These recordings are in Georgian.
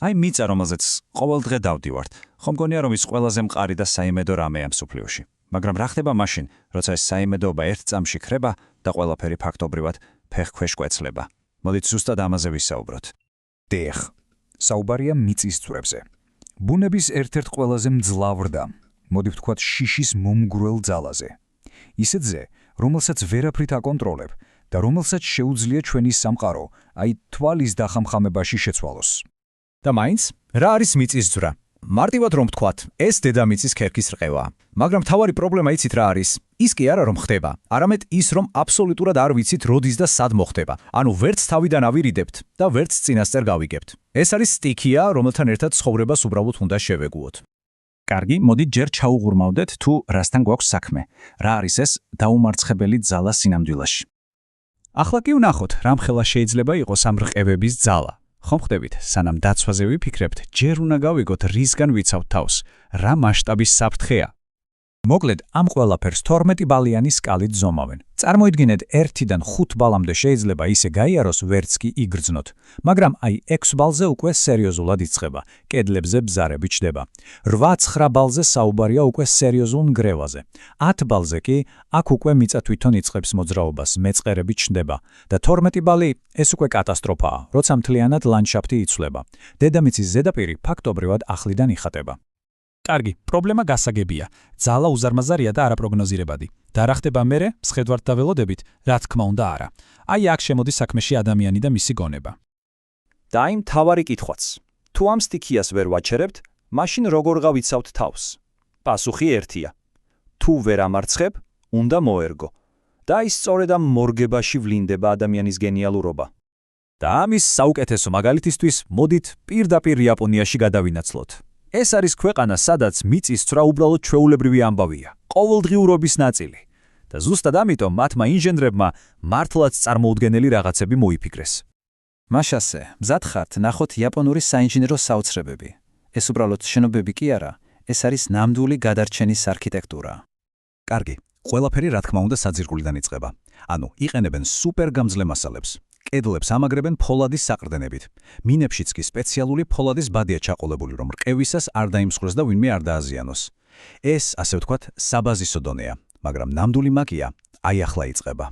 აი მიწა, რომელზეც ყოველ დღე დავდივართ, ხომ მგონია რომ ის ყველაზე მყარი და საიმედო რამეა მსოფლიოში. მაგრამ რა ხდება მაშინ, როცა ეს საიმედოობა ერთ წამში ქრება და ყველაფერი ფაქტობრივად ფეხ ქვეშ კვეცლება? მოდით ზუსტად ამაზე ვისაუბროთ. დიახ, საუბარია მიწის ძვრებზე. ბუნების ერთ-ერთ ყველაზე მძლავრ და, მოდი ვთქვათ, შიშის მომგვრელ ძალაზე. ისეთზე, რომელსაც ვერაფრით აკონტროლებ და რომელსაც შეუძლია ჩვენი სამყარო, აი თვალის დახამხამებაში შეცვალოს. და მაინც, რა არის მიწის ძვრა? მარტივად რომ ვთქვათ, ეს დედამიწის ქერქის რყევაა. მაგრამ მთავარი პრობლემა იცით რა არის? ის კი არა რომ ხდება, არამედ ის რომ აბსოლუტურად არ ვიცით როდის და სად მოხდება. ანუ ვერც თავიდან ავირიდებთ და ვერც წინასწარ გავიგებთ. ეს არის სტიქია, რომელთან ერთად ცხოვრებას უბრალოდ უნდა შევეგუოთ. კარგი, მოდით ჯერ ჩაუღურმავდეთ თუ რასთან გვაქვს საქმე. რა არის ეს დაუმარცხებელი ძალა სინამდვილეში? ახლა კი ვნახოთ, რამხელა შეიძლება იყოს ამ რყევების ძალა. ხომ ხდებით, სანამ დაცვაზე ვიფიქრებთ, ჯერ უნდა გავიგოთ, რისგან ვიცავთ თავს, რა მასშტაბის საფრთხეა. მოკლედ, ამ ყველაფერს 12 ბალიანი სკალით ზომავენ. წარმოიდგინეთ, 1-დან 5 ბალამდე შეიძლება ისე გაიაროს, ვერც კი იგრძნოთ. მაგრამ აი 6 ბალზე უკვე სერიოზულად იწყება, კედლებზე ბზარები ჩდება. 8-9 ბალზე საუბარია უკვე სერიოზულ ნგრევაზე. 10 ბალზე კი აქ უკვე მიწა თვითონ იწყებს მოძრაობას, მეწყერები ჩნდება და 12 ბალი ეს უკვე კატასტროფაა, როცა მთლიანად ლანდშაფტი იცვლება. დედამიწის ზედაპირი ფაქტობრივად ახლიდან იხატება. კარგი, პრობლემა გასაგებია. ძალა უზარმაზარია და არაპროგნოზირებადი. და რა ხდება მერე, მსხვერპლად და ველოდებით, რა თქმა უნდა არა. აი აქ შემოდის საქმეში ადამიანი და მისი გონება. და აი მთავარი კითხვაც. თუ ამ სტიქიას ვერ ვაჩერებთ, მაშინ როგორ გავიცავთ თავს? პასუხი ერთია. თუ ვერ ამარცხებ, უნდა მოერგო. და ის სწორედ ამ მორგებაში ვლინდება ადამიანის გენიალურობა. და ამის საუკეთესო მაგალითისთვის მოდით პირდაპირ იაპონიაში გადავინაცვლოთ. ეს არის ქვეყანა, სადაც მიწის ძვრა უბრალოდ ჩვეულებრივი ამბავია, ყოველდღიურობის ნაწილი. და ზუსტად ამიტომ მათმა ინჟინერებმა მართლაც წარმოუდგენელი რაღაცები მოიფიქრეს. მაშასე, მზად ხართ ნახოთ იაპონური საინჟინრო საოცრებები. ეს უბრალოდ შენობები კი არა, ეს არის ნამდვილი გადარჩენის არქიტექტურა. კარგი, ყველაფერი რა თქმა უნდა საძირკვლიდან იწყება. ანუ იყენებენ სუპერგამძლე მასალებს. კედლებს ამაგრებენ ფოლადის საყრდენებით. მინებშიც კი სპეციალური ფოლადის ბადია ჩაყოლებული, რომ რყევისას არ დაიმსხვრეს და ვინმე არ დააზიანოს. ეს, ასე ვთქვათ, საბაზისო დონეა, მაგრამ ნამდვილი მაგია აი ახლა იწყება.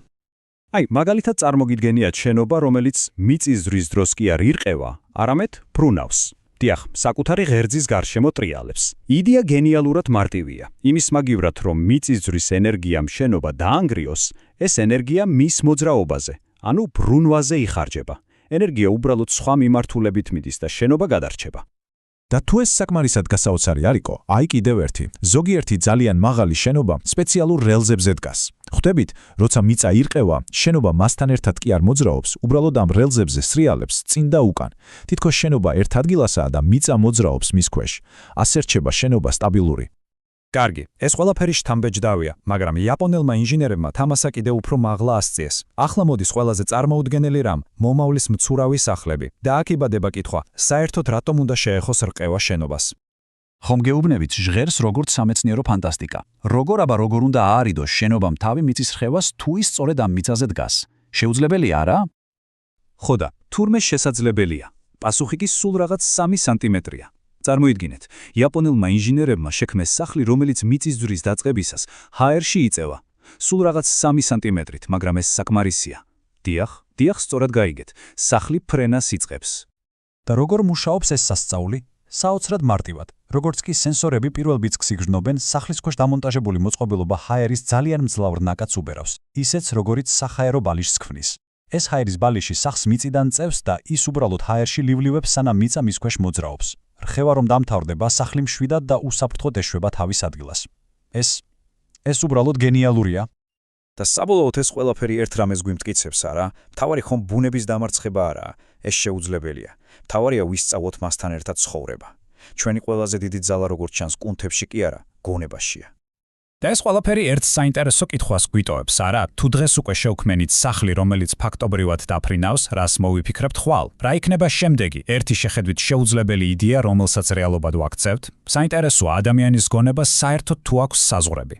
აი, მაგალითად წარმოგიდგენიათ შენობა, რომელიც მიწის ძვრის დროს კი არ ირყევა, არამედ ბრუნავს. დიახ, საკუთარი ღერძის გარშემო ტრიალებს. იდეა გენიალურად მარტივია. იმის მაგივრად, რომ მიწის ძვრის ენერგიამ შენობა დაანგრიოს, ეს ენერგია მის მოძრაობაზე, ანუ ბრუნვაზე იხარჯება. ენერგია უბრალოდ სხვა მიმართულებით მიდის და შენობა გადარჩება. და თუ ეს საკმარისად გასაოცარი არისო, აი კიდევ ერთი, ზოგიერთი ძალიან მაღალი შენობა სპეციალურ რელზებზე დგას. ხვდებით, როცა მიწა ირყევა, შენობა მასთან ერთად კი არ მოძრაობს, უბრალოდ ამ რელზებზე სრიალებს წინ და უკან. თითქოს შენობა ერთ ადგილასაა და მიწა მოძრაობს მის ქვეშ. ასე რჩება შენობა სტაბილური. კარგი, ეს ყველაფერი შთამბეჭდავია, მაგრამ იაპონელმა ინჟინერებმა თამასა კიდევ უფრო მაღლა ასწიეს. ახლა მოდის ყველაზე წარმოუდგენელი რამ, მომავლის მცურავი სახლები. და აქ იბადება კითხვა, საერთოდ რატომ უნდა შეეხოს რყევა შენობას? ხომ გეუბნებით ჟღერს როგორც სამეცნიერო ფანტასტიკა. როგორ უნდა აარიდოს შენობამ თავი მიწის რხევას, თუ ის სწორედ ამ მიწაზე დგას? შეუძლებელია, არა? ხო და, თურმე შესაძლებელია. პასუხი კი სულ რაღაც 3 სანტიმეტრია. წარმოიდგინეთ, იაპონელმა ინჟინერებმა შექმნეს სახლი, რომელიც მიწის ძვრის დაწყებისას ჰაერში იწევა. სულ რაღაც 3 სანტიმეტრით, მაგრამ ეს საკმარისია. დიახ, სწორად გაიგეთ. სახლი ფრენას იწყებს. და როგორ მუშაობს ეს სასწაული? საოცრად მარტივად. როგორც კი სენსორები პირველ ბიძგს იგრძნობენ, სახლის ქვეშ დამონტაჟებული მოწყობილობა ჰაერის ძალიან მძლავრ ნაკადს უბერავს, ისეც როგორიც სახაერო ბალიშს ქმნის. ეს ჰაერის ბალიში სახს მიწიდან წევს და ის უბრალოდ ჰაერში ლივლივებს, სანამ მიწა მის ქვეშ მოძრაობს. რხევა რომ დამთავრდება, სახლი მშვიდად და უსაფრთხოდ ეშვება თავის ადგილას. ეს უბრალოდ გენიალურია. და საბოლოოდ ეს ყველაფერი ერთ რამეს გვიმტკიცებს, არა? მთავარი ხომ ბუნების დამარცხება არაა, ეს შეუძლებელია. მთავარია ვისწავლოთ მასთან ერთად ცხოვრება. ჩვენი ყველაზე დიდი ძალა როგორც ჩანს კუნთებში კი არა, გონებაშია. და ეს ყველაფერი ერთ საინტერესო კითხვას გვიტოვებს, არა? თუ დღეს უკვე შევქმენით სახლი, რომელიც ფაქტობრივად დაფრინავს, რას მოვიფიქრებთ ხვალ? რა იქნება შემდეგი? ერთი შეხედვით შეუძლებელი იდეა, რომელსაც რეალობად ვაქცევთ? საინტერესოა ადამიანის გონება საერთოდ თუ აქვს საზღვრები.